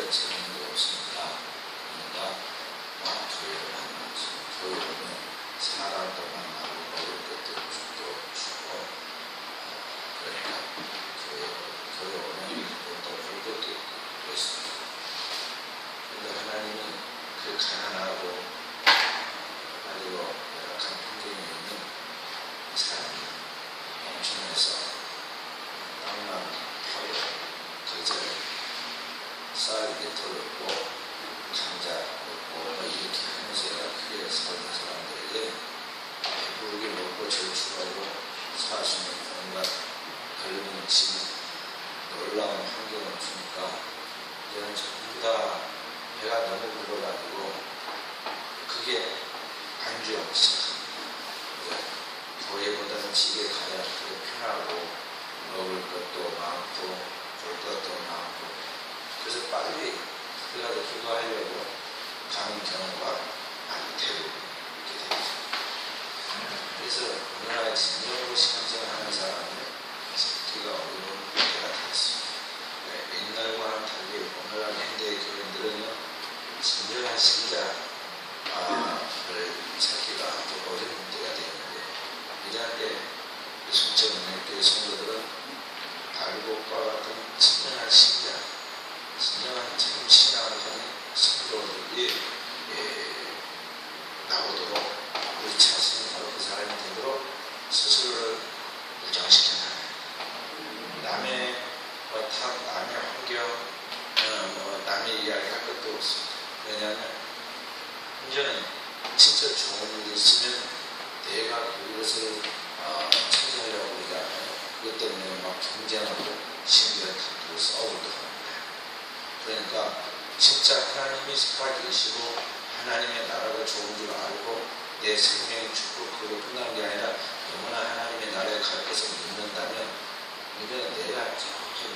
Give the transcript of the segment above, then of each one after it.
교회에 재능도 없으니까 그러니까 교회를 하는 거지. 교회 오면 사람도 만나고 먹을 것도 주고 그러니까 교회 오면 또 볼 것도 있고 그랬습니다. 그런데 하나님은 그 가난하고 그리고 열악한 환경에 있는 사람이 농촌에서 땅만 파고 거기서 쌀 밑을 얻고 감자 얻고 이렇게 하면서 크게 살던 사람들에게 배부르게 먹고 저축하고 살 수 있는 온갖 걸리는 짐 놀라운 환경을 주니까 이제는 전부 다 배가 너무 불러가지고 그게 안주하기 시작합니다. 교회보다는 집에 가야 그게 편하고 먹을 것도 많고 볼 것도 많고 그래서 빨리 그래서 기도하려고 가는 경우가 많이 되고 이렇게 됩니다. 그래서 우리나라에 진정으로 신앙생활하는 사람은 찾기가 어려운 때가 되었습니다. 옛날과는 달리 오늘날 현대의 교인들은 진정한 신자를 찾기가 아주 어려운 때가 되었는데 이러한 때 순천은행교회 성도들은 알곡과 같은 진정한 신자, 진정한 참 신앙을 가진 성도들이 나오도록 우리 자신이 바로 그 사람이 되도록 스스로를 무장시켜놔요. 남의 환경, 남의 이야기 할 것도 없습니다. 왜냐하면 이제는 진짜 좋은 일이 있으면 내가 그것을 찾으려고 우리가 그것 때문에 막 경쟁하고 신기를 다투고 싸우기도 합니다. 그러니까 진짜 하나님이 살아계시고 하나님의 나라가 좋은 줄 알고 내 생명의 축복 그거 끝난 게 아니라 영원한 하나님의 나라에 갈 것을 믿는다면 이제는 내가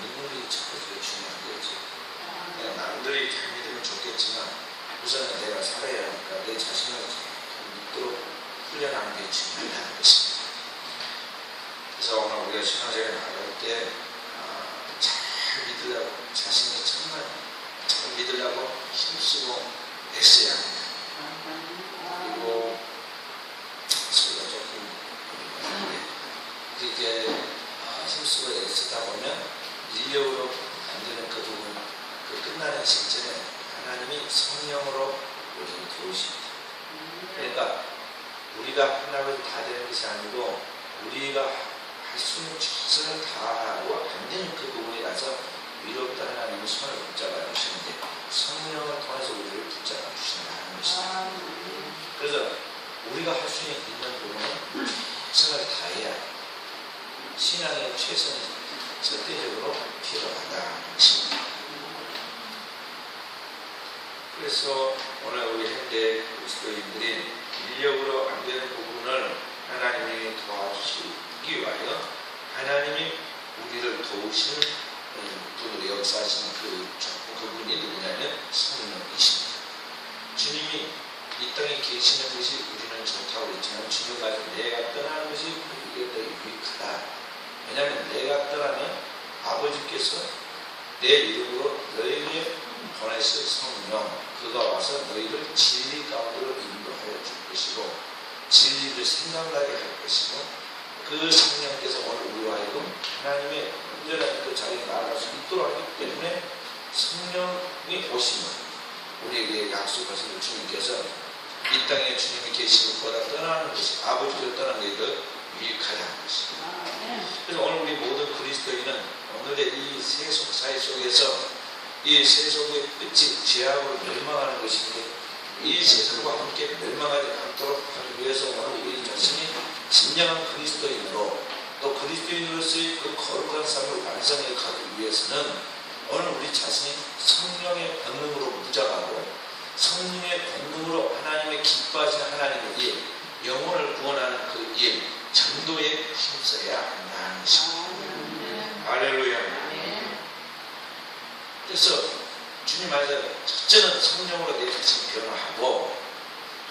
믿는 게 첫 번째로 중요한 거지. 남들이 잘 믿으면 좋겠지만 우선은 내가 살아야 하니까 내 자신을 믿도록 훈련하는 게 중요하다는 것입니다. 그래서 오늘 우리가 신앙생활에 나갈 때 잘 믿으려고 자신이 정말 잘 믿으려고 힘쓰고 애써야 합니다. 그리고 소리가 조금 그게 힘쓰고 애쓰다 보면 인력으로 안 되는 그 부분 그 끝나는 시점에 하나님이 성령으로 우리를 도우십니다. 그러니까 우리가 하나님을 다 되는 것이 아니고 우리가 할 수 있는 최선을 다하고 안 되는 그 부분에 가서 위로부터 하나님의 손을 붙잡아 주시는데 성령을 통해서 우리를 붙잡아 주신다는 것입니다. 그래서 우리가 할 수 있는 부분은 최선을 다해야 신앙의 최선이 절대적으로 필요하다는 것입니다. 그래서 오늘 우리 현대 그리스도인들이 인력으로 안 되는 부분을 하나님이 도와주시기 위하여 하나님이 우리를 도우시는 분으로 역사하시는 그분이 누구냐면 성령이십니다. 주님이 이 땅에 계시는 것이 우리는 좋다고 했지만 주님과 내가 떠나는 것이 우리에게 더 유익하다. 왜냐하면 내가 떠나면 아버지께서 내 이름으로 너희에게 보내실 성령 그가 와서 너희를 진리 가운데로 인도하여 줄 것이고 진리를 생각나게 할 것이고 그 성령께서 오늘 우리와 하여금 하나님의 온전한 그 자리에 나아갈 수 있도록 하기 때문에 성령이 오시면 우리에게 약속하신 주님께서 이 땅에 주님이 계신 것보다 떠나는 것이 아버지를 떠나는 것이 더 유익하다는 것입니다. 그래서 오늘 우리 모든 그리스도인은 오늘의 이 세속 사회 속에서 이 세속의 끝이 죄악으로 멸망하는 것인데 이 세상과 함께 멸망하지 않도록 하기 위해서 오늘 우리 자신이 진정한 그리스도인으로 또 그리스도인으로서의 그 거룩한 삶을 완성해 가기 위해서는 오늘 우리 자신이 성령의 권능으로 무장하고 성령의 권능으로 하나님의 기뻐하시는 하나님의 일, 영혼을 구원하는 그 일, 전도에 힘써야 한다는 것입니다. 할렐루야. 그래서 주님 말씀 첫째는 성령으로 내 자신을 변화하고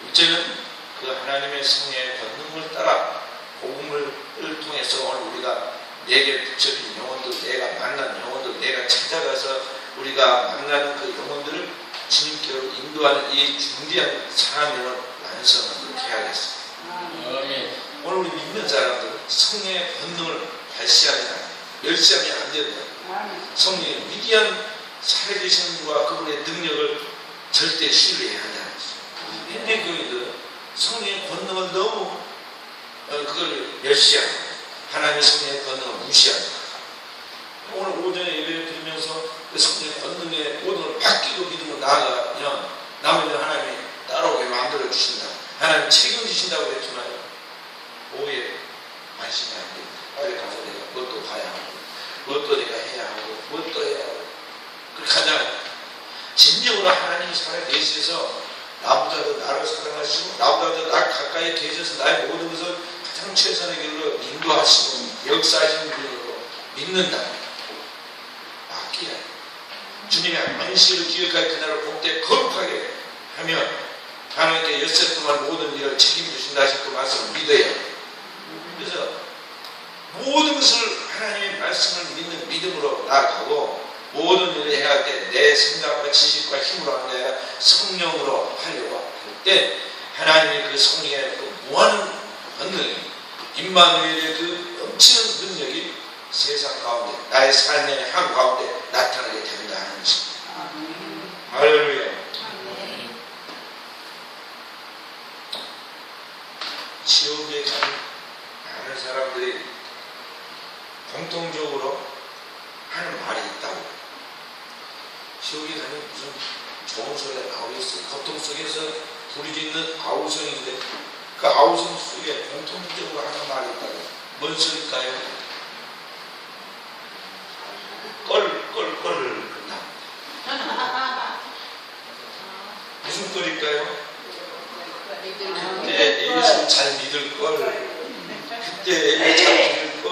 둘째는 그 하나님의 성령의 권능을 따라 복음을 통해서 오늘 우리가 내게 붙여진 영혼들 내가 만난 영혼들 내가 찾아가서 우리 우리가 만나는 그 영혼들을 주님께로 인도하는 이 중대한 사명을 완성하도록 해야겠습니다. 오늘 우리 믿는 사람들은 성령의 권능을 발시합니다. 멸시하면 안 된다. 성령의 위대한 살아계신 분과 그분의 능력을 절대 신뢰해야 한다는 것입니다. 현대 교회들은 성령의 권능을 너무 그걸 멸시하고 하나님의 성령의 권능을 무시합니다. 오늘 오전에 예배를 드리면서 그 성령의 권능의 모든 걸 맡기고 믿음으로 나아가면 나머지는 하나님이 따라오게 만들어 주신다. 하나님 책임지신다고 그랬지만 오해 안심이 안 됩니다. 빨리 가서 내가 그것도 봐야 하고 그것도 내가 해야 하고 그것도 해야 하고 그렇게 하잖아요. 진정으로 하나님이 살아계셔서 나보다도 나를 사랑하시고 나보다도 나 가까이 계셔서 나의 모든 것을 가장 최선의 길로 인도하시고 역사하시는 분으로 믿는다. 맡기라. 주님의 안식을 기억할 그날을 복되 거룩하게 하면 하나님께 엿새 동안 모든 일을 책임주신다 하실 그 말씀을 믿어야 해요. 그래서 모든 것을 하나님의 말씀을 믿는 믿음으로 나아가고 모든 일을 해야 할 때 내 생각과 지식과 힘으로 하는 게 아니라 성령으로 하려고 할 때 하나님의 그 성령의 그 무한 권능, 임마누엘의 그 넘치는 능력이 세상 가운데 나의 삶의 한 가운데 나타나게 된다 하는 것입니다. 할렐루야. 지옥에 가는 많은 사람들이 공통적으로 하는 말이 있다고. 지옥에 가면 무슨 좋은 소리가 나오겠어요. 고통 속에서 부르짖는 아우성인데 그 아우성 속에 공통적으로 하는 말이 있다고. 뭔 소리일까요? 껄껄껄 끝납니다. 무슨 껄일까요? 그때 예수 잘 믿을 걸, 그때 예배 잘 드릴 걸,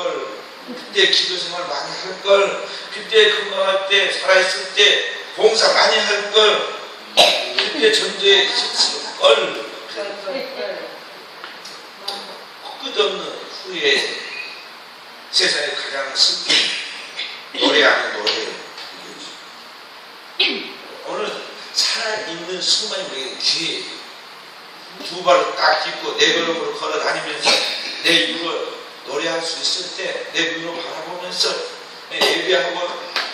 그때 기도 생활 많이 할 걸, 그때 건강할 때, 살아있을 때 봉사 많이 할 걸, 그때 전도에 있었을 걸. 끝없는 후에 세상에 가장 슬픈 노래하는 노래예요. 오늘 살아있는 순간이 우리에게 기회예요. 두 발을 딱 딛고 내 걸음으로 걸어 다니면서 내 입으로 노래할 수 있을 때, 내 눈으로 바라보면서 예배하고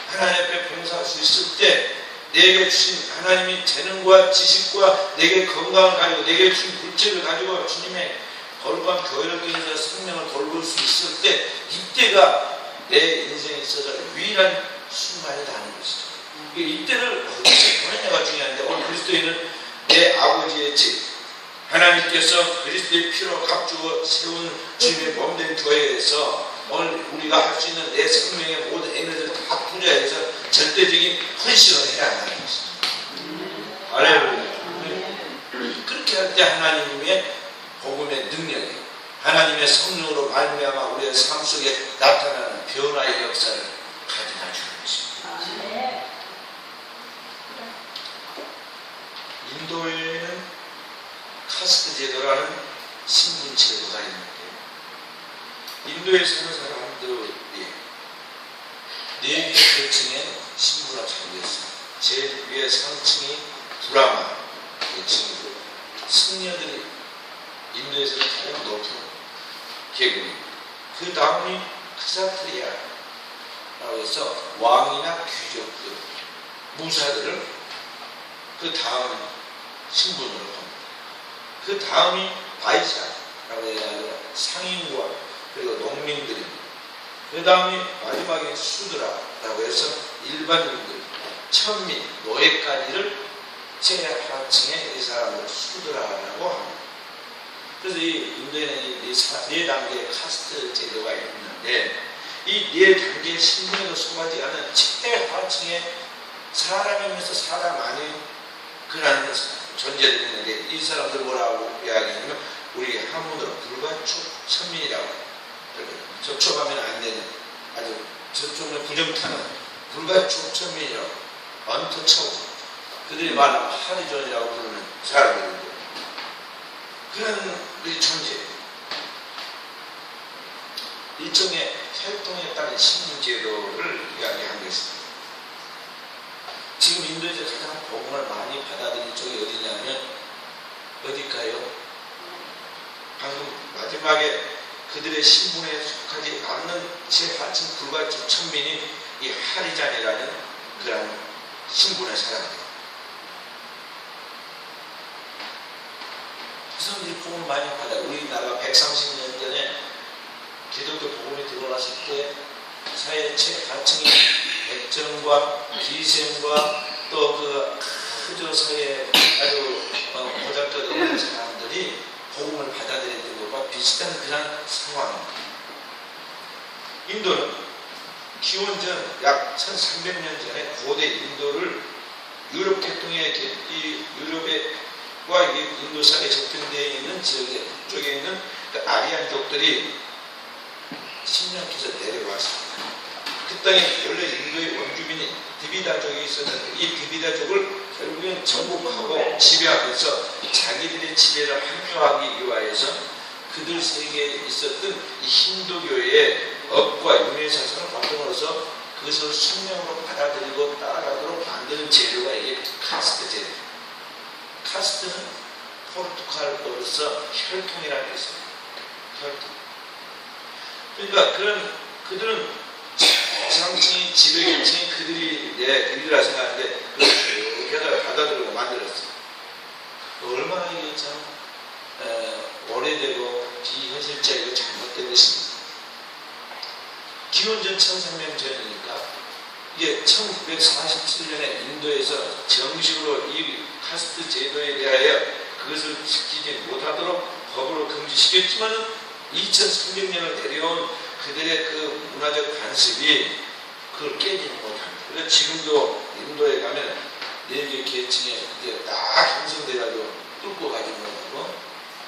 하나님 앞에 봉사할 수 있을 때 내게 주신 하나님이 재능과 지식과 내게 건강을 가지고 내게 주신 물질을 가지고 주님의 거룩한 교회를 통해서 생명을 돌볼 수 있을 때 이때가 내 인생에 있어서 유일한 순간이다 하는 것이죠. 이때를 어떻게 보내냐가 중요한데 오늘 그리스도인은 내 아버지의 집 하나님께서 그리스도의 피로 값주고 세운 주님의 몸된 교회에서 오늘 우리가 할 수 있는 내 생명의 모든 에너지를 다 투자해서 절대적인 헌신을 해야 한다는 것입니다. 할렐루야. 그렇게 할 때 하나님의 복음의 능력이 하나님의 성령으로 말미암아 우리의 삶 속에 나타나는 변화의 역사를 가져다 주는 것입니다. 인도에는 카스트 제도라는 신분 제도가 있는데 인도에 사는 사람들이 4개 계층의 신분을 가지고 있습니다. 제일 위에 상층이 브라마 계층이고 승려들이 인도에서는 가장 높은 계급입니다. 그 다음이 크사트리아라고 해서 왕이나 귀족들, 무사들을 그 다음 신분으로 합니다. 그 다음이 바이샤라고 해서 상인과 그리고 농민들입니다. 그 다음이 마지막에 수드라라고 해서 일반인들, 천민, 노예까지를 제하층의 이 사람을 수드라라고 합니다. 그래서 이 인도에는 이 4단계의 카스트 제도가 있는데 이 4단계의 신분에도 속하지 않은 최하층의 사람이면서 사람 아닌 그런 존재들이 있는데 이 사람들 뭐라고 이야기하냐면 우리 한문으로 불가촉 천민이라고 접촉하면 안 되는 아주 저쪽은 부정타는 불가촉 천민이라고 언터처블 그들이 말하면 하리존이라고 부르는 사람들인데 그런 우리 존재 일종의 혈통에 따른 신분제도를 이야기하고 있습니다. 어딜까요? 방금 마지막에 그들의 신분에 속하지 않는 제8층 불가침 천민이 이 하리잔이라는 그런 신분의 사람들. 사람들이 복음을 많이 받아요. 우리나라가 130년 전에 기독교 복음이 들어왔을 때 사회 제8층이 백정과 기생과 또 그 크저 사회에 아주 보잘것없는 사람들이 복음을 받아들였던 것과 비슷한 그런 상황입니다. 인도는 기원전 약 1300년 전에 고대 인도를 유럽 계통의 이 유럽과 인도 사이에 접근되어 있는 지역에 쪽에 있는 그 아리안족들이 침략해서 내려왔습니다. 그 땅에 원래 인도의 원주민이 디비다족이 있었는데 이 디비다족을 결국엔 정복하고 지배하면서 자기들의 지배를 합류하기 위하여서 그들 세계에 있었던 이 힌두교의 업과 윤회사상을 바탕으로서 그것을 숙명으로 받아들이고 따라가도록 만드는 재료가 이게 카스트 재료. 카스트는 포르투갈어로서 혈통이라는 게 있습니다. 혈통. 그러니까 그들은 상층이 지배계층이 그들이라 생각하는데 그걸 받아들이고 만들었어요. 얼마나 이게 참 오래되고 비현실적이고 잘못된 것입니다. 기원전 1300년 전이니까 이게 1947년에 인도에서 정식으로 이 카스트 제도에 대하여 그것을 지키지 못하도록 법으로 금지시켰지만 2300년을 내려온 그들의 그 문화적 관습이 그걸 깨지지 못합니다. 그래서 지금도 인도에 가면 4개 계층에 이제 딱 형성돼가지고 뚫고 가지 못하고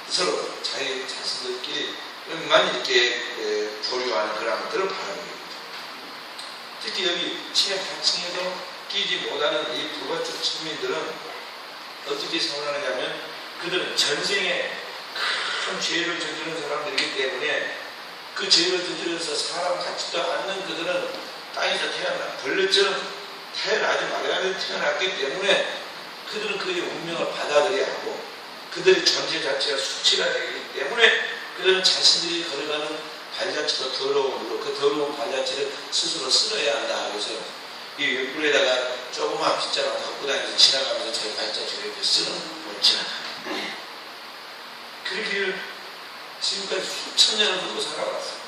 서로 자기 자신들끼리만 이렇게 교류하는 그런 것들을 바라봅니다. 특히 여기 제8층에도 끼지 못하는 이 불가촉 천민들은 어떻게 생각하느냐면 그들은 전생에 큰 죄를 저지른 사람들이기 때문에 그 죄를 저지르면서 사람 같지도 않는 그들은 땅에서 벌레처럼 태어나지 말아야 태어났기 때문에 그들은 그의 운명을 받아들여야 하고 그들의 존재 자체가 수치가 되기 때문에 그들은 자신들이 걸어가는 발자취도 더러움으로 그 더러운 발자취를 스스로 쓸어야 한다. 그래서 이 윗불에다가 조그마한 빗자루 갖고 다니면서 지나가면서 자기 발자취를 이렇게 쓰는 못 지나가. 그 길을 지금까지 수천 년을 두고 살아왔어요.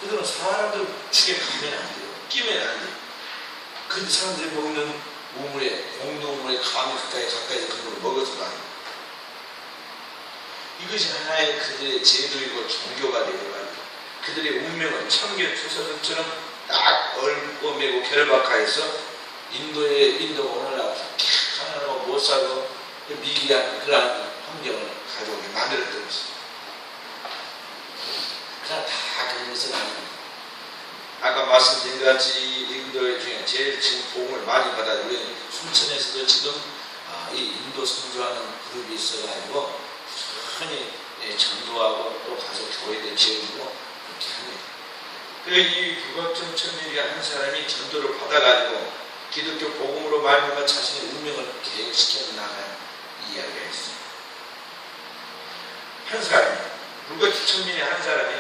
그들은 사람들 축에 가면 안 돼요. 끼면 안 돼요. 그 사람들이 먹는 우물에, 공동물에 감히 가까이서 그걸 먹어서도 안 돼요. 이것이 하나의 그들의 제도이고 종교가 되어가지고 그들의 운명은 청계 투서들처럼 딱 얽고 매고 결박하여서 인도가 오늘날 하나로 못 살고 미개한 그러한 환경을 가져오게 만들었던 것입니다. 그러나 다 그런 것은 아닙니다. 아까 말씀드린 것 같이 인도 중에 제일 지금 복음을 많이 받아들인 순천에서도 지금 이 인도 선교하는 그룹이 있어가지고 흔히 전도하고 또 가서 교회도 지어주고 그렇게 합니다. 그래서 이 불가청 천민이가 한 사람이 전도를 받아가지고 기독교 복음으로 말미암아 자신의 운명을 계획시켜 나가는 이야기가 있습니다. 한 사람이 불가청 천민의 한 사람이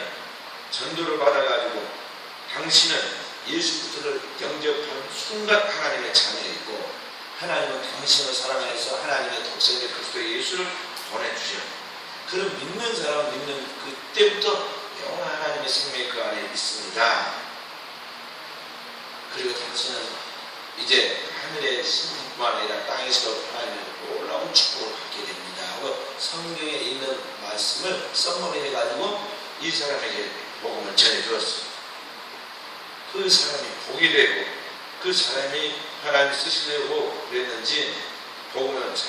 전도를 받아가지고 당신은 예수 그리스도를 영접한 순간 하나님의 자녀이고 하나님은 당신을 사랑해서 하나님의 독생자 그리스도 예수를 보내주셨다. 그런 믿는 사람 믿는 그때부터 영원한 하나님의 생명이 그 안에 있습니다. 그리고 당신은 이제 하늘의 신분뿐만 아니라 땅에서도 하나님의 놀라운 축복을 받게 됩니다 하고 성경에 있는 말씀을 썸머리 해가지고 이 사람에게 복음을 전해주었어요. 그 사람이 복이 되고 그 사람이 하나님 쓰시려고 그랬는지 복음을 잘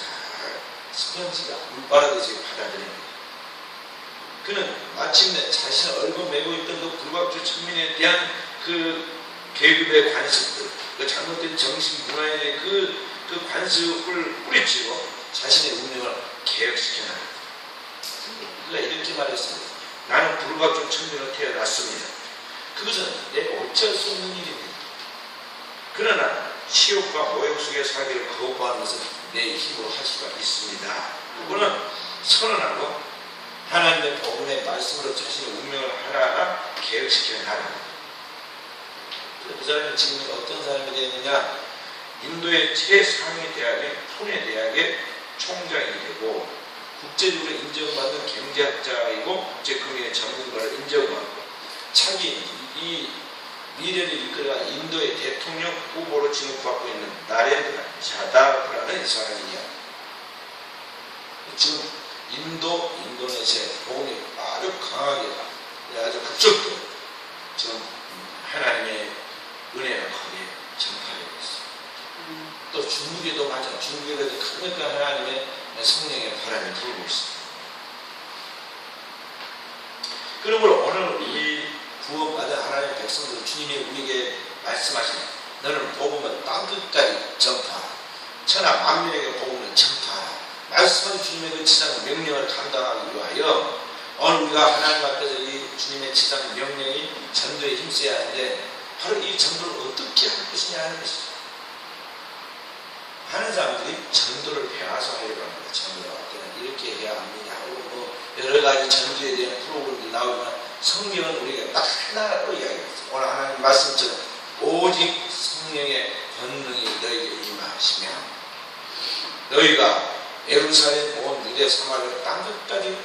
스펀지가 물바라듯이 받아들입니다. 그는 마침내 자신을 얽어매고 있던 그 불가촉 천민에 대한 그 계급의 관습들, 그 잘못된 정신 문화의 그 관습을 뿌리치고 자신의 운명을 개혁시켜 나갑니다. 그가 이렇게 말했습니다. 나는 불가촉 천민으로 태어났습니다. 그것은 내가 어쩔 수 없는 일입니다. 그러나 치욕과 모욕 속에 살기를 거부하는 것은 내 힘으로 할 수가 있습니다. 그거는 선언하고 하나님의 복음의 말씀으로 자신의 운명을 하나하나 계획시켜 나가는 거예요. 그 사람이 지금 어떤 사람이 되느냐, 인도의 최상위 대학의 푸네 대학의 총장이 되고 국제적으로 인정받는 경제학자이고 국제금융의 전문가를 인정받고 차기 이 미래를 이끌어가 인도의 대통령 후보로 지목받고 있는 나렌드라 자다라는 사람이냐. 지금 인도네시아 복음이 아주 강하게 아주 급속도로 지금 하나님의 은혜가 크게 전파되고 있습니다. 또 중국에도 마찬가지, 중국에도 강력한 하나님의 성령의 바람이 불고 있습니다. 그러므로 오늘 이 구원받은 하나님의 백성들 주님이 우리에게 말씀하시는 너는 복음을 땅끝까지 전파하라. 천하 만민에게 복음을 전파하라. 말씀하신 주님의 그 지상 명령을 감당하기 위하여 오늘 우리가 하나님 앞에서 이 주님의 지상 명령이 전도에 힘써야 하는데 바로 이 전도를 어떻게 할 것이냐 하는 것이죠. 많은 사람들이 전도를 배워서 하려고 합니다. 전도를 어때는 이렇게 해야 합니다. 하고 여러 가지 전도에 대한 프로그램들이 나오지만 성경은 우리가 딱 하나로 이야기했어요. 오늘 하나님 말씀처럼 오직 성령의 권능이 너에게 임하시며 너희가 예루살렘 온 유대 사마리아 땅끝까지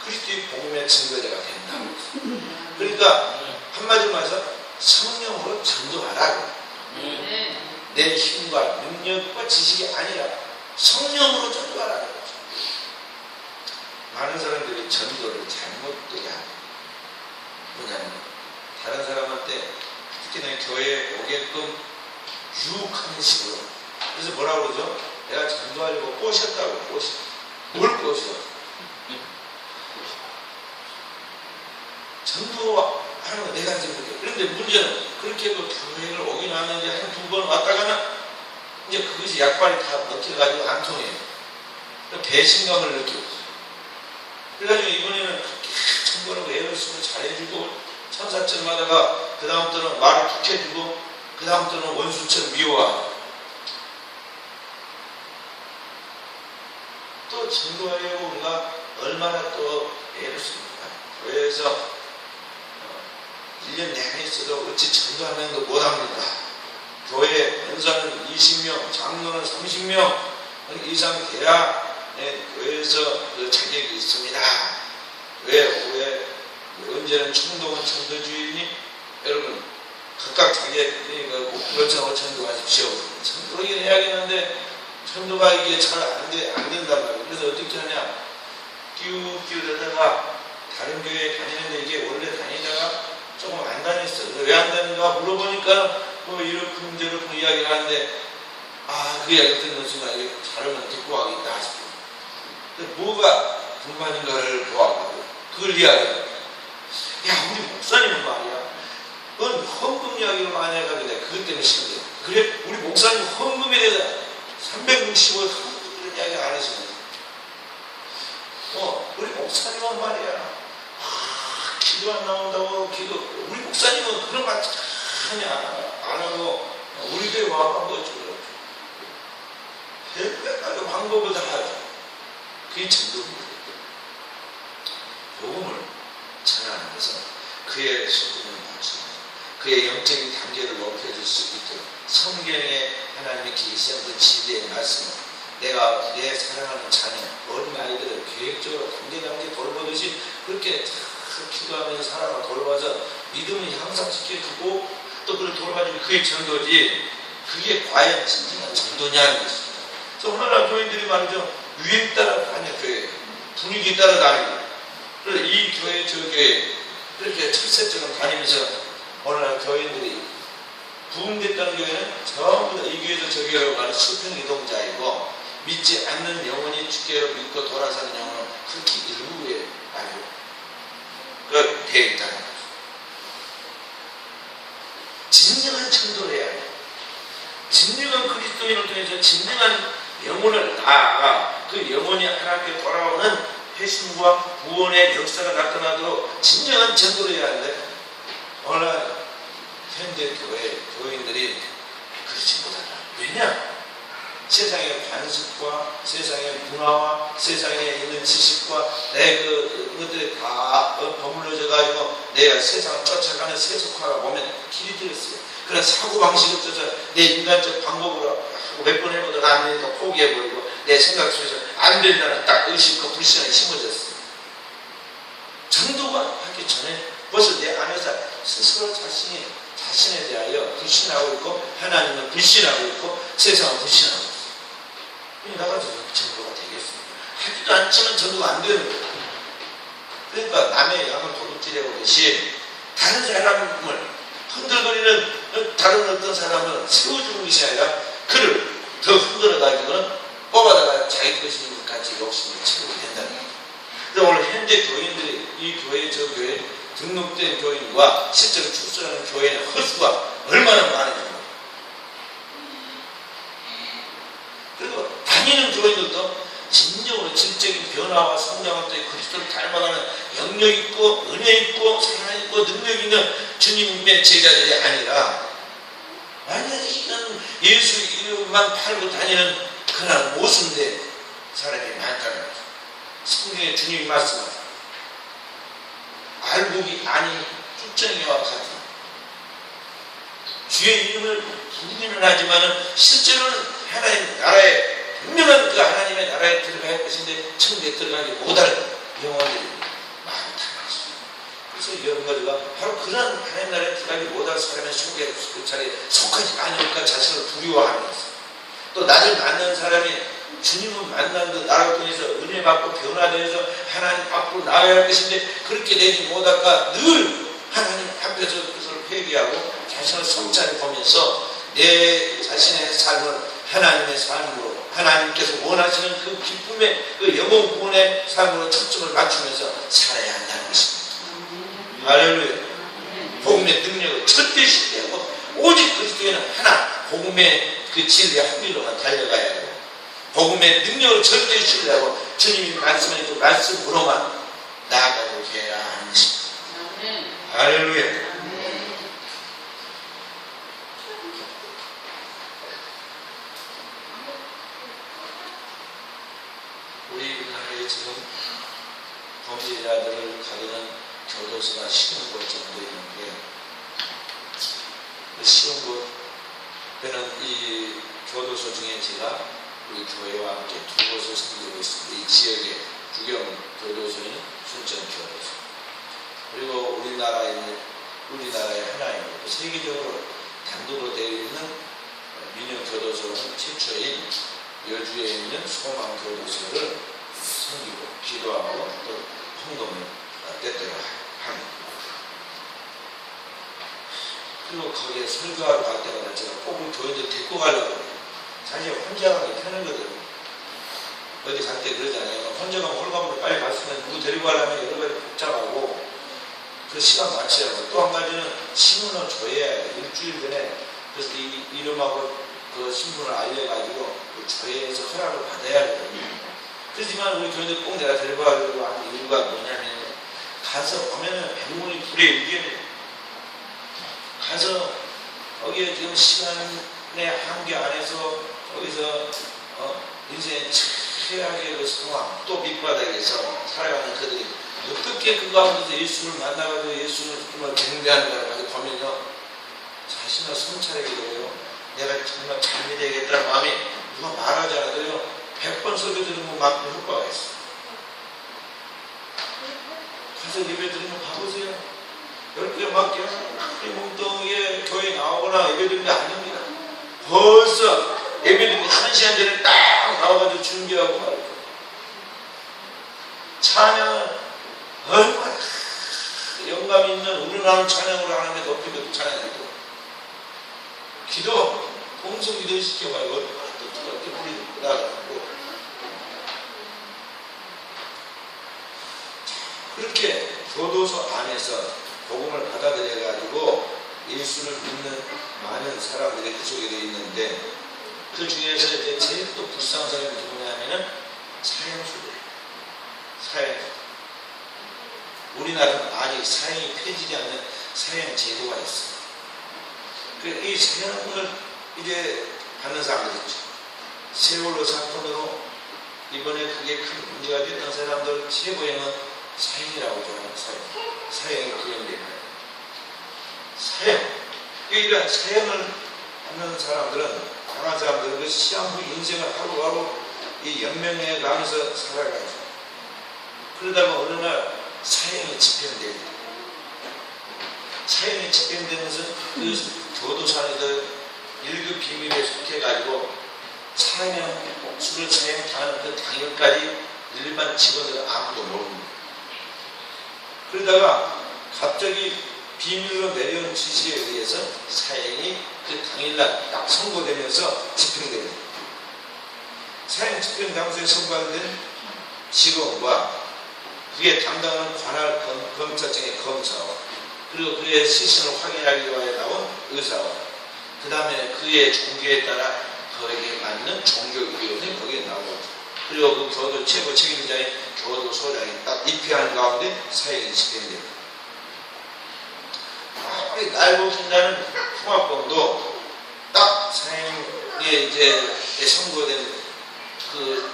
그리스도의 복음의 증거자가 된다고 했어요. 그러니까 한마디로 말해서 성령으로 전도하라고. 내 힘과 능력과 지식이 아니라 성령으로 전도하라고. 많은 사람들이 전도를 잘못되게 합니다. 뭐냐면 다른 사람한테 특히나 교회에 오게끔 유혹하는 식으로. 그래서 뭐라고 그러죠? 내가 전도하려고 꼬셨다고. 꼬셔. 뭘 꼬셔? 전도하는 거 내가 지금. 그런데 문제는 그렇게 그 교회를 오긴 하는데 한 두 번 왔다가는 이제 그것이 약발이 다 먹혀가지고 안 통해요. 배신감을 느끼고. 그래가지고 이번에는 그렇게 전도하고 애를 쓰고 잘해주고 천사처럼 하다가 그 다음부터는 말을 툭 해주고 그 다음부터는 원수처럼 미워하고 또 전도하려고 우리가 얼마나 또 애를 씁니까? 교회에서 1년 내내 있어도 어찌 전도하면도 못합니다. 교회 연사는 20명, 장로는 30명 이상 돼야 교회에서 그 자격이 있습니다. 왜 언제는 총독은 전도주의니 여러분 각각 자기의 목표처럼 전도하십시오. 전도를 해야겠는데 전도가 이게 잘 안 된단 말이에요. 그래서 어떻게 하냐? 끼우다가 다른 교회에 다니는데 이게 원래 다니다가 조금 안 다녔어요. 왜 안 다니는가 물어보니까 뭐 이렇게 저렇게 이야기를 하는데 그 이야기 듣는 순간 이게 잘하면 듣고 가겠다 싶어요. 근데 뭐가 불만인가를 보아가고 그걸 이야기해요. 야 우리 목사님은 말이야. 넌 헌금 이야기를 많이 해가지고 내가 그것 때문에 싫은데 그래 우리 목사님 헌금에 대해서 365일 헌금 이야기 안 하시는 우리 목사님은 말이야. 기도 안 나온다고 기도 우리 목사님은 그런 말 하냐 안 하고 우리 교회 와봐 뭐 어쩌고 별가지 방법을 다 하죠. 그게 전도입니다. 복음을 전하는 것은 그의 소금을 맞추고 그의 영적인 단계를 높여줄 수 있도록 성경에 하나님이 계시한 그 진리의 말씀을 내가 내 사랑하는 자녀 어린 아이들을 계획적으로 단계 돌보듯이 그렇게 기도하면서 사랑을 돌봐서 믿음을 향상시켜주고 또 그걸 돌봐주는 그게 전도지 그게 과연 진정한 전도냐는 것입니다. 그래서 오늘날 교인들이 말이죠. 유행 따라 다녀 교회 분위기 따라 다니고 그래서 이 교회 저 교회 이렇게 철새처럼 다니면서 오늘날 교인들이 부흥됐다는 교회는 전부 다 이 교회도 저 교회로 가는 수평이동자이고 믿지 않는 영혼이 주께로 믿고 돌아서는 영혼은 그렇게 일부에 아주 되어 있다는 거죠. 진정한 전도를 해야 해요. 진정한 그리스도인을 통해서 진정한 영혼을 낳아 그 영혼이 하나님께 돌아오는 회심과 구원의 역사가 나타나도록 진정한 전도를 해야 하는데 오늘 현대 교회 교인들이 그렇지 왜냐? 세상의 관습과 세상의 문화와 세상에 있는 지식과 내 그것들이 다 버물러져 가지고 내가 세상을 쫓아가는 세속화가 보면 길이 들었어요. 그런 사고방식이 없어서 내 인간적 방법으로 몇 번 해보도 안 되니까 포기해버리고 내 생각 속에서 안 된다는 딱 의심과 불신이 심어졌어요. 전도가 하기 전에 벌써 내 안에서 스스로 자신에 대하여 불신하고 있고 하나님은 불신하고 있고 세상은 불신하고 있어요. 나가 전도가 되겠습니다. 하지도 않지만 전도가 안 되는 거예요. 그러니까 남의 양을 도둑질해 보듯이 다른 사람을 흔들거리는 다른 어떤 사람은 세워주는 것이 아니라 그를 더 흔들어가지고는 뽑아다가 자기 것인 것 같이 욕심을 채우게 된다는 거예요. 그래서 오늘 현재 교인들이 이 교회 저 교회 등록된 교인과 실제로 출석하는 교회의 허수가 얼마나 많은지 그리고 다니는 교인들도 진정으로 질적인 변화와 성장할 때 그리스도를 닮아가는 영역 있고 은혜 있고 사랑 있고 능력 있는 주님의 제자들이 아니라 완전히 이런 예수 이름만 팔고 다니는 그런 모순된 사람이 많다는 거죠. 성경에 주님이 말씀하세요. 알곡이 아닌 쭉정이와 같은 주의 이름을 부르기는 하지만 실제로는 하나님 나라에 분명한 그 하나님의 나라에 들어갈 것인데 천국에 들어가지 못할 영혼들이 많다는 것입니다. 그래서 여러분들과 바로 그런 하나님 나라에 들어가지 못할 사람의 속에 그 자리에 속하지 않으니까 자신을 두려워하면서 또 나를 만난 사람이 주님을 만난 그 나라를 통해서 은혜 받고 변화되어서 하나님 앞으로 나아야 할 것인데 그렇게 되지 못할까 늘 하나님 앞에서 그것을 회개하고 자신을 성찰해 보면서 내 자신의 삶을 하나님의 삶으로 하나님께서 원하시는 그 기쁨의 그 영혼 구원의 삶으로 초점을 맞추면서 살아야 한다는 것입니다. 할렐루야. 복음의 능력을 절대 신뢰하고 오직 그리스도에는 하나 복음의 그 진리의 한 길로만 달려가야 하고 복음의 능력을 절대 신뢰하고 주님이 말씀하신 그 말씀으로만 나아가도록 해야 하는 것입니다. 할렐루야. 우리나라에 지금 범죄자들을 가두는 교도소가 10원 정도 있는데 그 10원 이 교도소 중에 제가 우리 교회와 함께 두 곳을 섬기고 있습니다. 이 지역의 구경 교도소인 순천 교도소 그리고 우리나라의 하나의 세계적으로 단독으로 되어 있는 민영 교도소는 최초인 여주에 있는 소망 교도소를 섬기고 기도하고 또 헌금을 때때로 합니다. 그리고 거기에 설교하러 갈 때마다 제가 꼭 우리 교인들 데리고 가려고 해요. 사실 혼자 가기 편하거든요. 어디 갈 때 그러잖아요. 혼자 가면 홀가분으로 빨리 갔으면 누구 데리고 가려면 여러 가지 복잡하고 그 시간 맞춰야 하고 또 한 가지는 신문을 줘야 해요. 일주일 전에 그래서 이 이름하고 그 신분을 알려가지고 그 교회에서 허락을 받아야 하거든요. 그렇지만 우리 교인들 꼭 내가 데리고 가려고 하는 이유가 뭐냐면 가서 보면은 백문이 불여일견이에요. 가서 거기에 지금 시간의 한계 안에서 거기서 인생의 최악의 그 상황 또 밑바닥에서 살아가는 그들이 어떻게 그 가운데서 예수를 만나가지고 예수를 정말 경배하는가를 가지고 보면요 자신을 성찰하게 되고요 내가 정말 잘 믿어야겠다는 마음이 누가 말하지 않아도요 100번 설교 들으면 막 효과가 있어요. 가서 예배 드리면 봐보세요. 10개 맞게요. 이 뭉뚱이에 교회 나오거나 예배 드리는 게 아닙니다. 벌써 예배 드리는 1시간 전에 딱 나와가지고 준비하고 말이죠. 찬양을 얼마나 영감 있는 우러나오는 찬양으로 하나님의 높이고 찬양하고 기도 공성 기도 시켜봐요. 얼마나 또 뜨겁게 불이 나가고 그렇게 교도소 안에서 복음을 받아들여가지고 예수를 믿는 많은 사람들이 그 속에 되어 있는데 그 중에서 이제 제일 또 불쌍한 사람이 누구냐면은 사형수들. 사형. 우리나라는 아직 사형이 펴지지 않는 사형 제도가 있어요. 이 사형을 이제 하는 사람들 있죠. 세월호 사건으로 이번에 그게 큰 문제가 됐던 사람들 최고형은 사형이라고 좋아하는 사형이 구형됩니다. 사형. 이런 사형을 하는 사람들은, 강한 사람들은 그 시한 후 인생을 하루하루 이 연명해 가면서 살아가죠. 그러다가 어느 날 사형이 집행됩니다. 사형이 집행되면서 그 교도소에서 1급 비밀에 속해가지고 술을 사형당하는 그 당일까지 일반 직원들은 아무도 모릅니다. 그러다가 갑자기 비밀로 내려온 지시에 의해서 사형이 그 당일날 딱 선고되면서 집행됩니다. 사형 집행 장소에 선고된 직원과 그에 담당하는 관할 검찰청의 검사와 그리고 그의 시신을 확인하기 위하여 나온 의사와 그 다음에 그의 종교에 따라 거기에 맞는 종교위원회 거기에 나오고 그리고 그 교도 최고 책임자인 교도소장이 딱 입회하는 가운데 사형이 집행됩니다. 아무리 날고긴다는 통합범도 딱 사형에 이제 선고된 그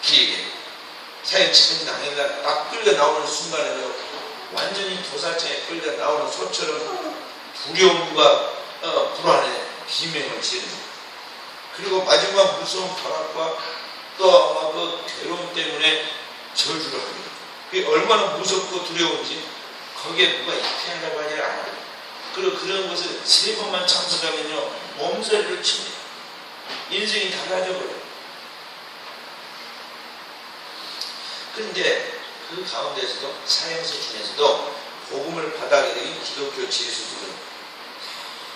기획에 사형 집행 당일날 딱 끌려 나오는 순간에도 완전히 도살장에 끌려 나오는 소처럼 두려움과 불안에 비명을 지릅니다. 그리고 마지막 무서운 발악과 또 아마 그 괴로움 때문에 저주를 합니다. 그게 얼마나 무섭고 두려운지 거기에 누가 입회하려고 하지 않아요. 그리고 그런 것을 3번만 참석하면요 몸서리를 칩니다. 인생이 달라져버려요. 그런데 그 가운데서도 사형서 중에서도 복음을 받아들인 기독교 제수들은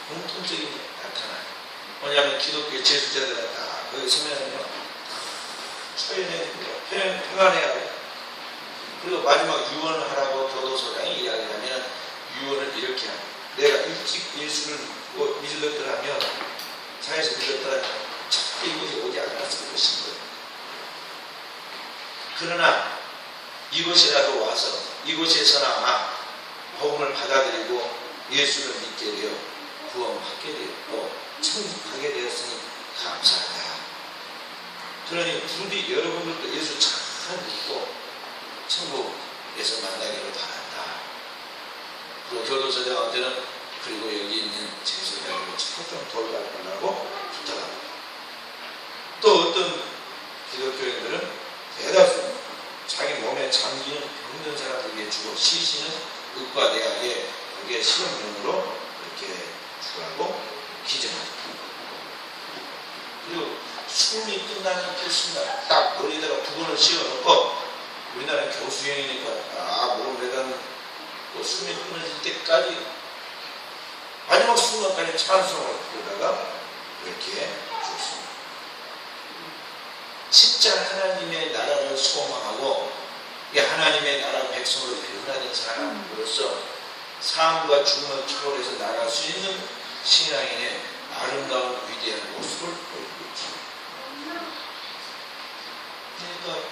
공통적인 게 나타나요. 뭐냐면 기독교 제수자들은 다 거기 서면은요 평안해야 돼요. 그리고 마지막 유언을 하라고 교도소장이 이야기를 하면 유언을 이렇게 합니다. 내가 일찍 예수를 믿었더라면 사에서 믿었더라면 절대 이곳에 오지 않았을 것인 거예요. 그러나 이곳이라도 와서 이곳에서나마 복음을 받아들이고 예수를 믿게 되어 구원받게 되었고 천국하게 되었으니 감사하다. 그러니 부디 여러분들도 예수 잘 믿고 천국에서 만나기를 바란다. 그리고 교도소장한테는 그리고 여기 있는 제수자를 좀 돌봐달라고 부탁합니다. 또 어떤 기독교인들은 대다수 자기 몸에 잠기는 병든 사람들에게 주고 시신은 의과 대학에 그게 실험용으로 이렇게 주라고 기증합니다. 그리고 숨이 끝나는 그 순간 딱 머리에다가 2번을 씌워놓고 우리나라는 교수형이니까 몸을 매달고 숨이 끊어질 때까지 마지막 순간까지 찬송을 부르다가 이렇게 죽습니다. 진짜 하나님의 나라를 소망하고 하나님의 나라 백성으로 변화된 사람으로서 삶과 죽음을 초월해서 나갈 수 있는 신앙인의 아름다운 위대한 모습을 보이고 있습니다. 그러니까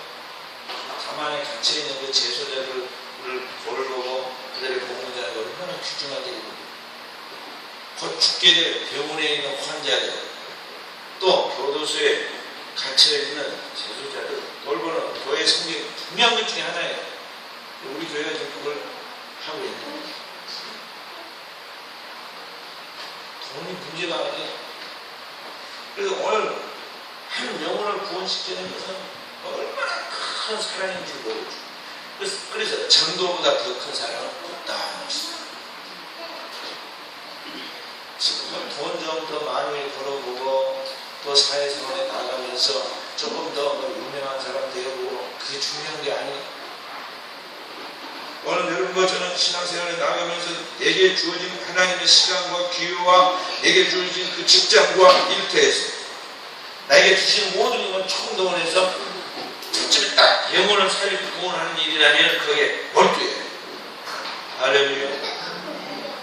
가만히 갇혀있는 그 제소자들을 보고 그들의 복무자는 얼마나 귀중한 일이고 곧 죽게 될 병원에 있는 환자들 또 교도소에 갇혀있는 제소자들 돌보는 교회 성경이 중요한 것 중에 하나예요. 우리 교회가 지금 그걸 하고 있는 거예요. 돈이 문제가 아니에요. 그래서 오늘 한 영혼을 구원시키는 것은 얼마나 큰 사랑인 줄 모르죠. 그래서 전도보다 더 큰 사랑은 없다 하는 것입니다. 지금 돈 좀 더 많이 벌어보고 또 사회생활에 나가면서 조금 더 유명한 사람 되어보고 그게 중요한 게 아니에요. 오늘 여러분과 저는 신앙생활에 나가면서 내게 주어진 하나님의 시간과 기회와 내게 주어진 그 직장과 일터에서 나에게 주신 모든 건 총동원해서 첫째에 딱 영혼을 살리고 구원하는 일이라면 그게 몰두해요. 할렐루야.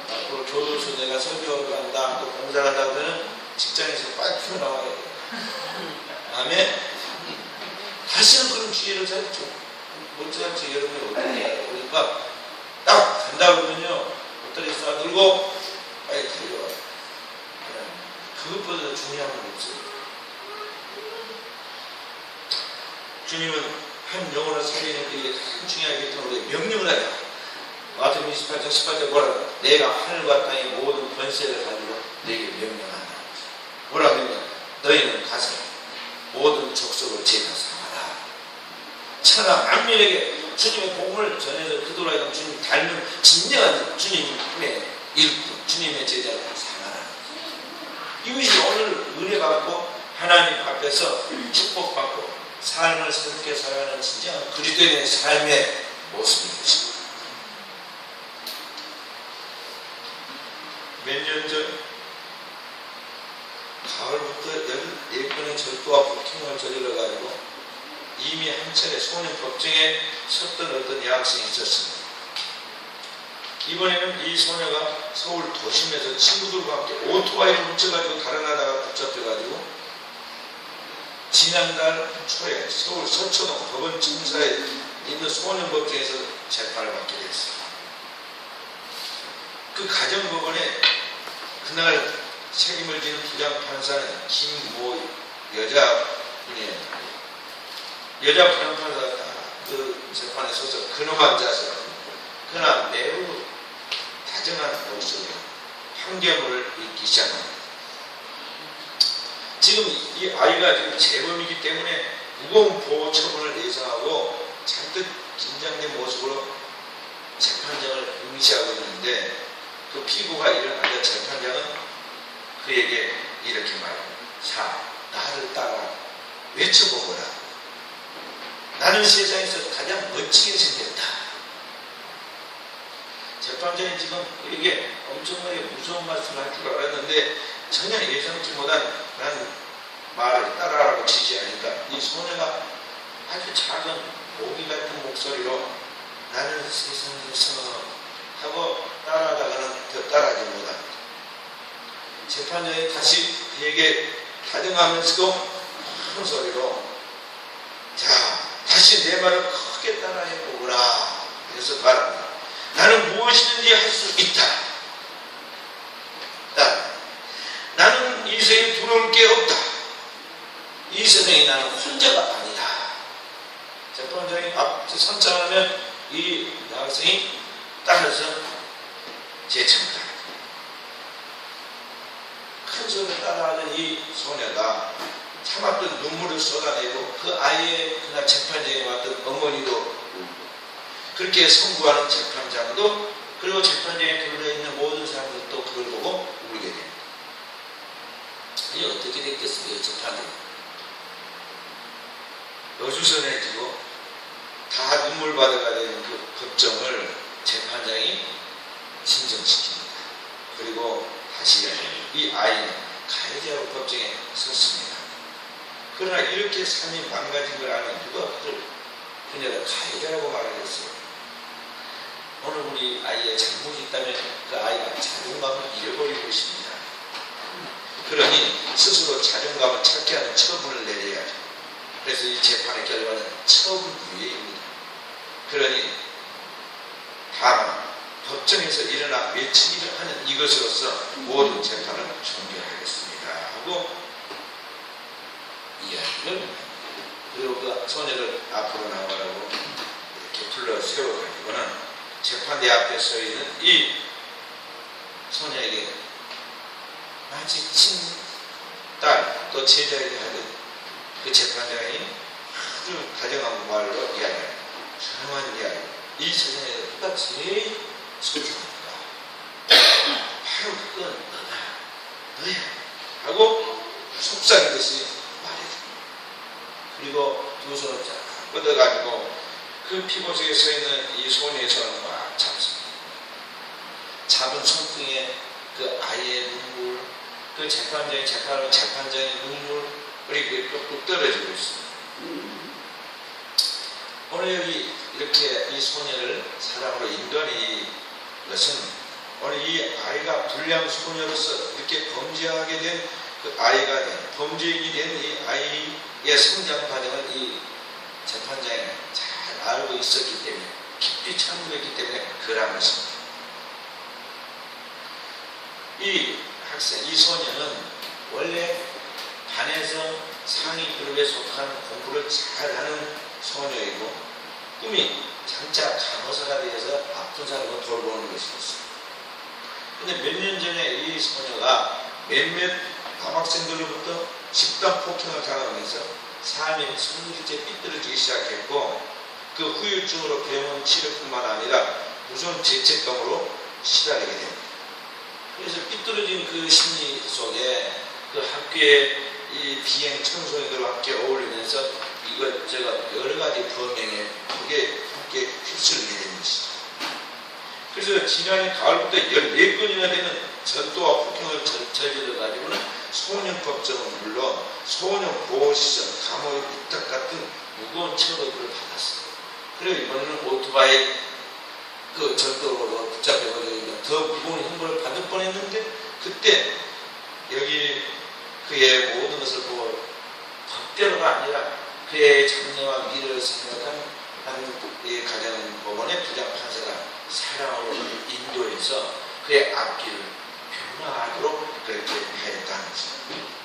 앞으로 교도소 내가 설교를 한다 또 공사를 한다 그러면 직장에서 빨리 튀어나와야 돼요. 아멘. 다시는 그런 기회를 잡죠. 못지않게 여러분이 어떻게 해요. 그러니까 딱 간다 그러면요. 옷다리 싸들고 빨리 달려와요. 그것보다 중요한 건 없어요. 주님은 한 영혼을 살리는 게 가장 중요하기 때문에 명령을 하자. 마태복음 28장 18절 뭐라고? 내가 하늘과 땅의 모든 권세를 가지고 너에게 명령한다. 뭐라고 하면 너희는 가서 모든 족속을 제가 삼아라. 천하 만민에게 주님의 복음을 전해서 그들로 하여금 주님 닮은 진정한 주님의 일꾼, 주님의 제자를 삼아라. 이것이 오늘 은혜 받고 하나님 앞에서 축복받고 삶을 새롭게 살아가는 진정한 그리스도인의 삶의 모습인 것입니다. 몇 년 전 가을부터 14번의 절도와 폭행을 저질러가지고 이미 한 차례 소년 법정에 섰던 어떤 여학생이 있었습니다. 이번에는 이 소녀가 서울 도심에서 친구들과 함께 오토바이를 훔쳐가지고 달아나다가 붙잡혀가지고 지난달 초에 서울 서초동 법원 청사에 있는 소년 법정에서 재판을 받게 됐습니다. 그 가정법원에 그날 책임을 지는 부장판사는 김모 여자분이에요. 여자 부장판사가 그 재판에 서서 근엄 앉아서 그러나 매우 다정한 목소리로 판결문을 읽기 시작합니다. 지금 이 아이가 지금 재범이기 때문에 무거운 보호 처분을 예상하고 잔뜩 긴장된 모습으로 재판장을 응시하고 있는데 그 피고가 일어나자 재판장은 그에게 이렇게 말합니다. 자, 나를 따라 외쳐보거라. 나는 세상에서 가장 멋지게 생겼다. 재판장이 지금 이게 엄청나게 무서운 말씀을 할 줄 알았는데 전혀 예상치 못한 난 말을 따라하라고 지시하니까 이 소녀가 아주 작은 모기 같은 목소리로 나는 세상에서 하고 따라하다가는 더 따라하지 못합니다. 재판장이 다시 그에게 다정하면서도 큰 소리로 자, 다시 내 말을 크게 따라해보거라. 그래서 말합니다. 나는 무엇이든지 할 수 있다. 나는 이 세상에 두려울 게 없다. 이 세상에 나는 혼자가 아니다. 재판장이 앞에서 선창하면 이 여학생이 따라서 제청다. 큰 소리를 따라하는 이 소녀가 참았던 눈물을 쏟아내고 그 아이의 그날 재판장에 왔던 어머니도 울고 그렇게 선고하는 재판장도 그리고 재판장에 들어있는 모든 사람들도 그걸 보고 울게 됩니다. 이게 어떻게 됐겠습니까? 재판장이 어수선해지고 다 눈물 바다가 되는 그 법정을 재판장이 진정시킵니다. 그리고 다시 이 아이는 가해자로 법정에 섰습니다. 그러나 이렇게 삶이 망가진 걸 알면 누가 그녀가 가해자라고 말하겠어요? 오늘 우리 아이의 잘못이 있다면 그 아이가 자존감을 잃어버리고 있습니다. 그러니 스스로 자존감을 찾게 하는 처분을 내려야죠. 그래서 이 재판의 결과는 처분유예입니다. 그러니 다만 법정에서 일어나 외치기를 하는 이것으로서 모든 재판을 종결하겠습니다 하고 이야기를 그리고 그 소녀를 앞으로 나오라고 이렇게 불러 세워가지고는 재판대 앞에 서 있는 이 소녀에게 마치 친딸 또 제자에게 하듯 그 재판장이 아주 다정한 말로 이야기합니다. 조용한 이야기. 이 세상에 누가 제일 소중합니까? 바로 그건 너야 하고 속삭이듯이 말해줍니다. 그리고 두 손을 쫙 뻗어가지고 그 피고석에 서 있는 이 소녀의 손을 막 잡습니다. 잡은 손등에 그 아이의 눈물, 그 재판장의 재판하는 재판장의 눈물, 그리고 뚝뚝 떨어지고 있습니다. 오늘 여기 이렇게 이 소녀를 사랑으로 인도하는 것은 오늘 이 아이가 불량 소녀로서 이렇게 범죄하게 된 그 아이가 범죄인이 된 이 아이의 성장 과정을 이 재판장이 잘 알고 있었기 때문에 깊이 참고했기 때문에 그러한 것입니다. 이 학생, 이 소녀는 원래 반에서 상위 그룹에 속한 공부를 잘하는 소녀이고 꿈이 장차 간호사가 되어서 아픈 사람을 돌보는 것이었어요. 근데 몇 년 전에 이 소녀가 몇몇 남학생들로부터 집단 폭행을 당하면서 삶의 성질째 삐뚤어지기 시작했고 그 후유증으로 병원 치료뿐만 아니라 무서운 죄책감으로 시달리게 됩니다. 그래서 삐뚤어진 그 심리 속에 그 학교에 이 비행 청소년들과 함께 어울리면서 이것저것 여러 가지 범행에 그게 함께 휩쓸리게 되는 것이죠. 그래서 지난해 가을부터 14건이나 되는 전도와 폭행을 저질러가지고는 소년법정은 물론 소년보호시설, 감옥 위탁 같은 무거운 처벌을 받았어요. 그리고 이번에는 오토바이 그 절도로 붙잡혀가지고 더 무거운 형벌을 받을 뻔했는데 그때 여기 그의 모든 것을 보고 법대로가 아니라 그의 장래와 미래를 생각한 한 가정법원의 부장판사가 사랑으로 인도해서 그의 앞길을 변화하도록 그렇게 하였다는 것입니다.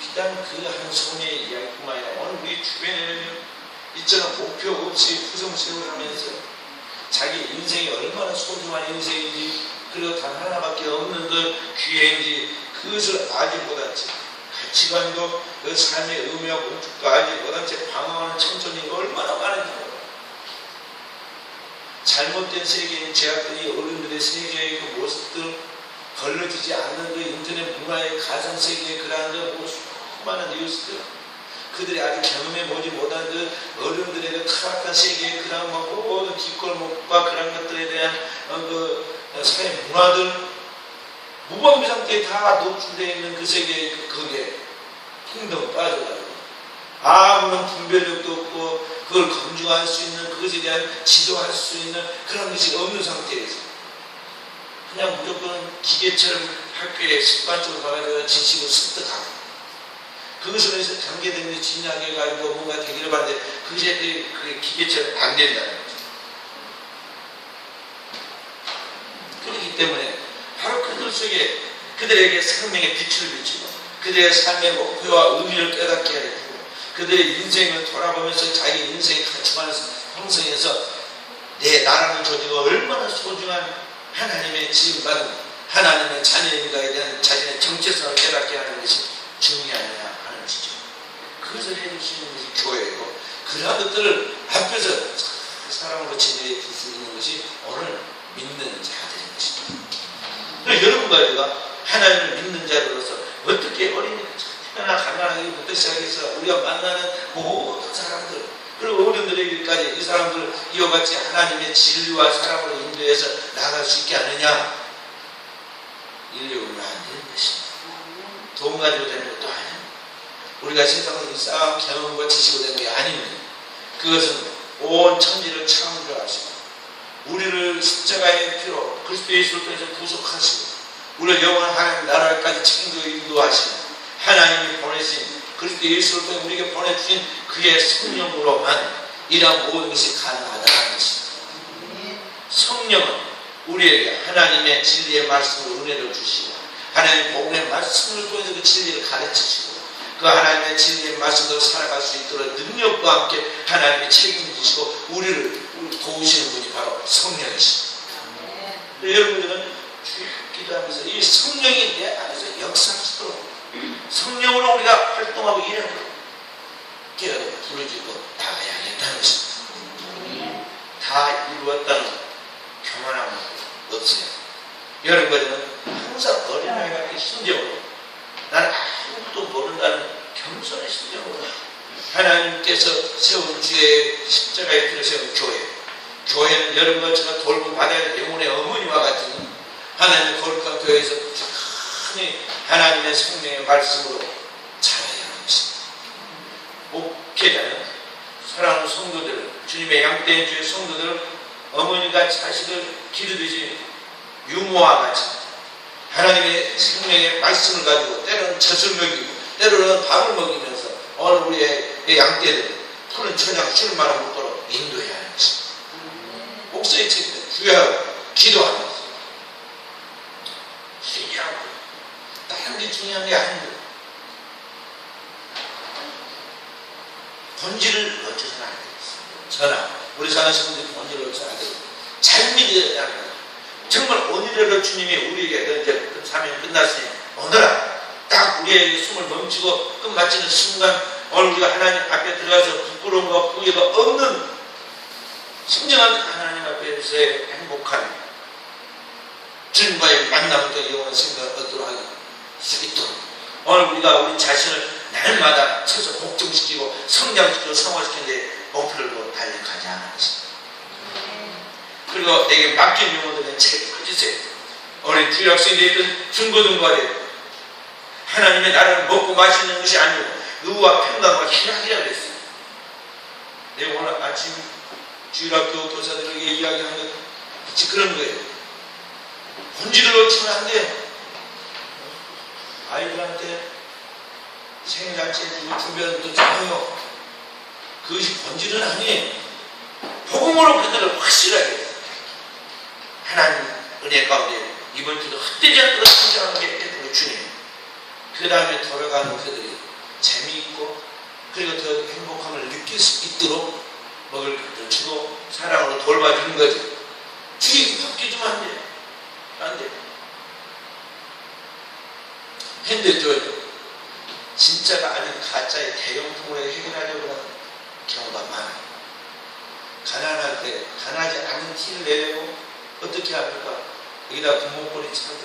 비단 그 한 소녀의 이야기뿐만 아니라 오늘 우리 주변에는 이처럼 목표 없이 후성세월 하면서 자기 인생이 얼마나 소중한 인생인지 그리고 단 하나밖에 없는 것 귀해인지 그것을 알지 못한 채 가치관도 그 삶의 의미와 목적도 알지 못한 채 방황하는 청소년이 얼마나 많은지 몰라요. 잘못된 세계인 제약들이 어른들의 세계의 그 모습들 걸러지지 않는 그 인터넷 문화의 가상세계의 그러한 그 수많은 뉴스들 그들이 아직 경험해보지 못한 그 어른들의 그 타락한 세계의 그런 모든 뒷골목과 그런 것들에 대한 그 사회 문화들 무방비 상태에 다 노출되어 있는 그 세계의 그게 핑덩 빠져가지고 아무런 분별력도 없고 그걸 검증할 수 있는 그것에 대한 지도할 수 있는 그런 것이 없는 상태에서 그냥 무조건 기계처럼 학교에 습관적으로 가가지고 지식을 습득하고 그것으로 해서 단계되면서 진학해 가지고 뭔가 되기를 바라는데 그것이 그게 기계처럼 안 된다는 거죠. 그렇기 때문에 바로 그들 속에 그들에게 생명의 빛을 비추고 그들의 삶의 목표와 의미를 깨닫게 하고 그들의 인생을 돌아보면서 자기 인생의 가치관을 형성해서 내 나라는 조직이 얼마나 소중한 하나님의 지음받은 하나님의 자녀인가에 대한 자신의 정체성을 깨닫게 하는 것이 중요하냐 하는 것이죠. 그것을 해주시는 것이 교회이고 그러한 것들을 앞에서 사랑으로 진리해 줄 수 있는 것이 오늘 믿는 자들인 것입니다. 여러분과 제가 하나님을 믿는 자로서 어떻게 어린이가 특히나 가난하게부터 시작해서 우리가 만나는 모든 사람들 그리고 어른들에게까지 이 사람들 이와 같이 하나님의 진리와 사랑으로 인도해서 나아갈 수 있게 하느냐 인력으로 안 되는 것입니다. 돈 가지고 되는 것도 아니에요. 우리가 세상을 쌓은 경험과 지식으로 되는 게 아닙니다. 그것은 온 천지를 창조하시고 우리를 십자가의 피로 그리스도 예수를 통해서 구속하시고 우리를 영원한 하나님 나라까지 책임져 인도하시고 하나님이 보내신 그리스도 예수를 통해 우리에게 보내주신 그의 성령으로만 이러한 모든 것이 가능하다는 것입니다. 성령은 우리에게 하나님의 진리의 말씀으로 은혜를 주시고 하나님의 복음의 말씀을 통해서 그 진리를 가르치시고 그 하나님의 진리의 말씀으로 살아갈 수 있도록 능력과 함께 하나님이 책임지시고 우리를 도우시는 분이 바로 성령이십니다. 여러분들은 기도하면서 이 성령이 내 안에서 역사하시도록 성령으로 우리가 활동하고 일하고 부르짖고 나가야겠다는 것입니다. 다 이루었다는 교만함은 없어요. 여러분들은 항상 어린아이 같은 심정으로 나는 아무것도 모른다는 겸손의 심정으로 하나님께서 세운 주의 십자가의 피를 세운 교회는 여러분과 제가 돌봄 받아야 할 영혼의 어머니와 같은 하나님의 거룩한 교회에서 꾸준히 하나님의 성령의 말씀으로 자라야 하는 것입니다. 목회자는 사랑하는 성도들, 주님의 양떼인 주의 성도들을 어머니가 자식을 기르듯이 유모와 같이 하나님의 생명의 말씀을 가지고 때로는 젖을 먹이고 때로는 밥을 먹이면서 오늘 우리의 양떼들 푸른 천양 술 말아 먹도록 인도해야 하는 것입니다. 목사의 책임을 구하고 기도하면서 신이라고 다른 게 중요한 게 아닙니다. 본질을 놓쳐서는 안 되겠습니다. 저나 우리 사는 성도들이 본질을 놓쳐서는 안 되겠습니다. 잘 믿어야 합니다. 정말 오늘이라도 주님이 우리에게 이제 사명이 끝났으니 오늘아 딱 우리의 숨을 멈추고 끝마치는 순간 오늘 우리가 하나님 앞에 들어가서 부끄러움과 후회가 없는 진정한 하나님 앞에서의 행복한 주님과의 만남을 또 영원한 생각을 얻도록 하기 수 있도록 오늘 우리가 우리 자신을 날마다 서서 복종시키고 성장시키고 성화시키는데 목표를 보고 달려가자 하는 것입니다. 그리고 내게 맡긴 영혼들은 책임져주세요. 오늘 주일학생이 됐든 중고등부가 하나님의 나라를 먹고 마시는 것이 아니고 의와 평강과 희락이라고 했어요. 내가 오늘 아침 주일학교 교사들에게 이야기하는 것 마치 그런 거예요. 본질을 놓치면 안 돼요. 아이들한테 생일잔치 해주고 준비하는 것도 좋아요. 그것이 본질은 아니에요. 복음으로 그들을 확실하게 하나님 은혜 가운데 이번 주도 헛되지 않도록 성장하는 게 되는 주님. 그 다음에 돌아가는 그들이 재미있고 그리고 더 행복함을 느낄 수 있도록 먹을 것을 주고 사랑으로 돌봐주는 거죠. 주의 바뀌어주면 안 돼요. 안 돼요. 핸드죠. 진짜가 아닌 가짜의 대형통으로 해결하려고 하는 경우가 많아요. 가난할 때 가난하지 않은 티를 내려고 어떻게 합니까? 여기다 구멍벌이 차고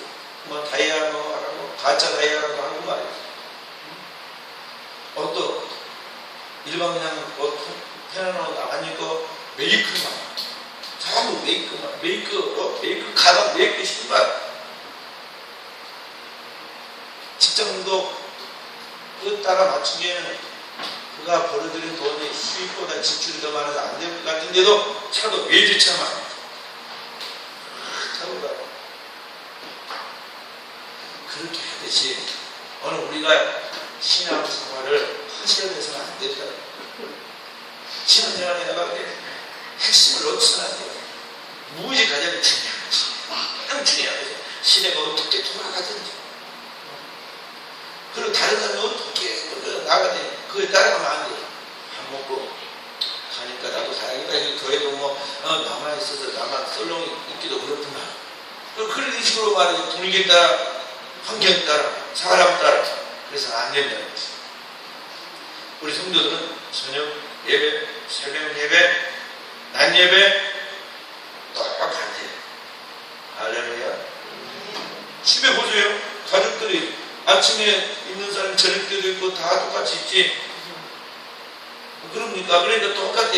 뭐 다이아라고 하고 가짜 다이아라고 하고 말이에요. 또 일반 그냥 편안한 옷 안 입고 메이크만 자꾸 메이크만 메이크 가방 메이크 신발 직장도 그 따라 맞추기에는 그가 벌어들인 돈이 수입보다 지출이 더 많아서 안 될 것 같은데도 차도 외제차만 타고 가요. 그렇게 하듯이 오늘 우리가 신앙생활을 허시해서는 안 되잖아요. 신앙생활에 내가 핵심을 놓치면 안 돼요. 무엇이 가장 중요한지 가장 중요한 거죠. 시대가 어떻게 돌아가든지 그리고 다른 사람이 어떻게 나가든지 그거에 따라가면 안 돼요. 밥 먹고 가니까 나도 가야겠다. 교회도 뭐 남아있어서 나만 썰렁이 있기도 그렇구나. 그런 식으로 말하지. 분위기에 따라 환경에 따라 사람 따라 그래서 안 된다는 거지. 우리 성도들은 저녁 예배, 새벽 예배, 낮 예배 똑같아요. 할렐루야. 집에 보세요. 가족들이 아침에 있는 사람이 저녁 때도 있고 다 똑같이 있지. 그럽니까? 그러니까 똑같아.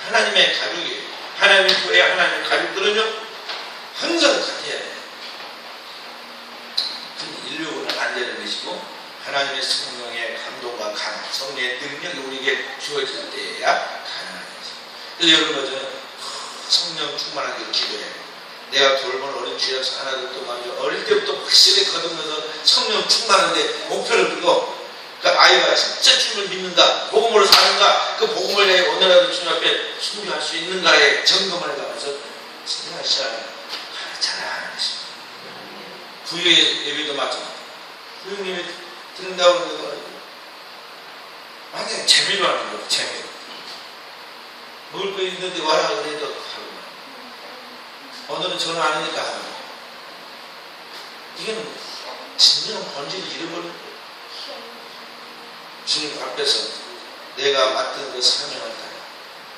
하나님의 가족이에요. 하나님의 교회, 하나님의 가족들은요 항상 같아야 돼요. 인류는 안 되는 것이고 하나님의 성령의 감동과 강한 성령의 능력이 우리에게 주어질 때야 가능한 거죠. 그래서 여러분 저는 성령 충만하게 기도해요. 내가 돌본 어린 주일학생 하나들도 말이죠. 어릴 때부터 확실히 거듭나서 성령 충만한데 목표를 두고 그 아이가 진짜 주님을 믿는가 복음으로 사는가 그 복음을 내 오늘라도 주님 앞에 순교할 수 있는가에 점검을 가면서 생활 시간을 가르쳐라. 부유의 예배도 마찬가지. 부유님이 듣는다고 하는 거 완전 재미로 하는 거예요. 재미로. 먹을 거 있는데 와라 그래도 하고 오늘은 전화 안 하니까 하는 거예요. 이게는 진정한 본질을 잃어버리는 거예요. 주님 앞에서 내가 맡은 그 사명을 따라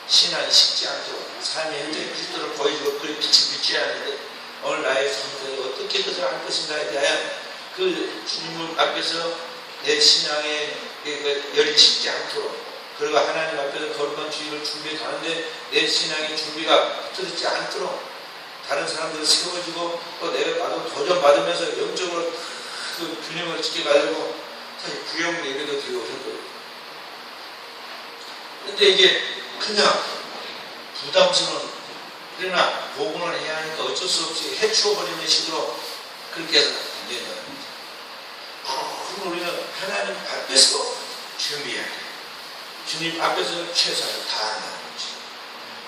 신앙이 식지 않도록 삶의 현장의 그리스도를 보여주고 그리 빛을 비춰야 하는데 오늘 나의 성도들이 어떻게 그것을 할 것인가에 대한 그 주님 앞에서 내 신앙의 열이 식지 않도록 그리고 하나님 앞에서 거룩한 주의를 준비해 가는데 내 신앙의 준비가 흐트러지지 않도록 다른 사람들을 세워주고 또 내가 나도 도전받으면서 영적으로 그 균형을 지켜가지고 사실 부영 예배도 드리고 그런 거예요. 근데 이게 그냥 부담스러운 그러나 복음을 해야 하니까 어쩔 수 없이 해치워버리는 식으로 그렇게 해서 안 된다는 거죠. 그럼 우리는 하나님 앞에서 준비해야 돼요. 주님 앞에서 최선을 다한다는 거죠.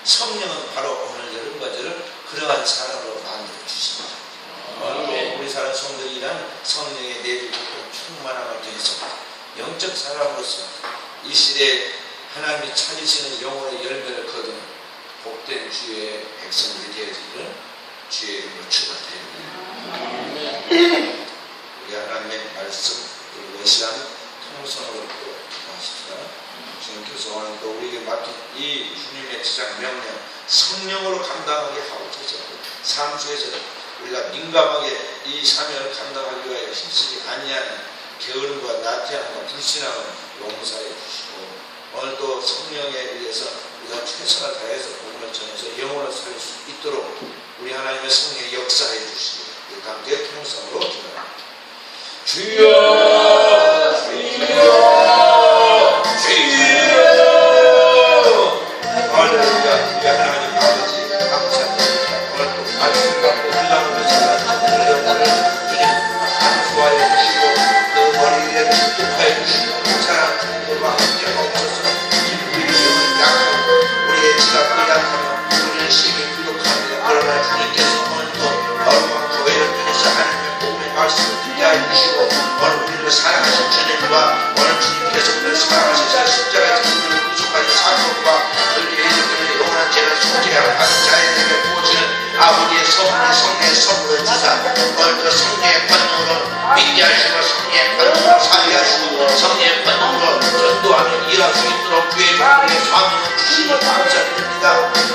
성령은 바로 오늘 여러분과저를 그러한 사람으로 만들어 주십니다. 우리 사람 성도이란 성령의 내주를 영적 사람으로서 이 시대에 하나님이 찾으시는 영혼의 열매를 거두는 복된 주의 백성들이 되어지기를 주의 이름으로 축원드립니다. 우리 하나님의 말씀 그리고 이 시간 통성으로 기도하십시다. 주님께서 오늘 또 우리에게 맡긴 이 주님의 지상 명령 성령으로 감당하게 하옵소서. 삶 속에서 우리가 민감하게 이 사명을 감당하기 위하여 힘쓰지 아니하는 게으름과 나태함과 불신함을 용서해 주시고 오늘 또 성령에 의해서 우리가 최선을 다해서 복음을 전해서 영혼을 살릴 수 있도록 우리 하나님의 성령의 역사해 주시고 우리 함께 통성으로 기도합니다. 주여 주여 주여 할렐루야. 우리 하나님 아버지 감사합니다. 오늘 또 말씀 갖고 흘러오면서 주님 안수하여 주시고 그 머리 위에 축복하여 주시고 사랑 주님과 함께 하옵소서. 우리의 약하고 우리의 지각도 약하며 우리의 힘이 부족합니다. 그러나 주님께서 오늘도 어려운 교회를 통해서 하나님의 복음의 말씀을 듣게 하여 주시고 오늘 우리를 사랑하신 주님과 오늘 주님께서 우리를 사랑하셔서 십자가에서 우리를 구속하신 사건과 우리의 이름을 영원한 죄를 속죄하여 받은 자에게 부어지는 아버지의 성령의 선물을 주사 오늘도 성령의 권능으로 믿게 하시고 성령의 권능으로 사유하시고 성령의 권능으로 전도하며 일할 수 있도록 주의 우리의 사명을 주시니 감사드립니다.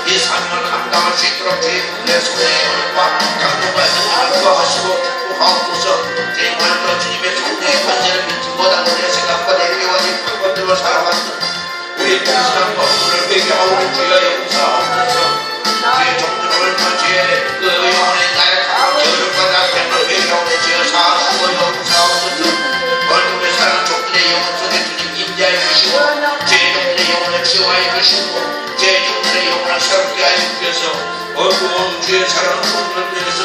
이 사명을 감당할 수 있도록 주의 우리의 성령의 권능과 강력과 능력을 구하시고 축복하옵소서. 제 오늘도 주님의 성령의 권세를 믿지 못한 우리의 생각과 내려와 이 판관들로 살아갔던 우리의 불신한 법들을 회개하오니 주여 용서하옵소서. 주의 종들을 주의 그 영혼의 나약함과 게으름과 나태함을 회개하오니 주여 사하시고 용서하옵소서. 오늘도 우리 사랑하는 종들의 영혼 속에 주님 임재하여 주시고 주의 종들의 영혼을 치유하여 주시고 주의 종들의 영혼을 새롭게 하여 주셔서 오늘도 주의 사랑하는 종들을 위해서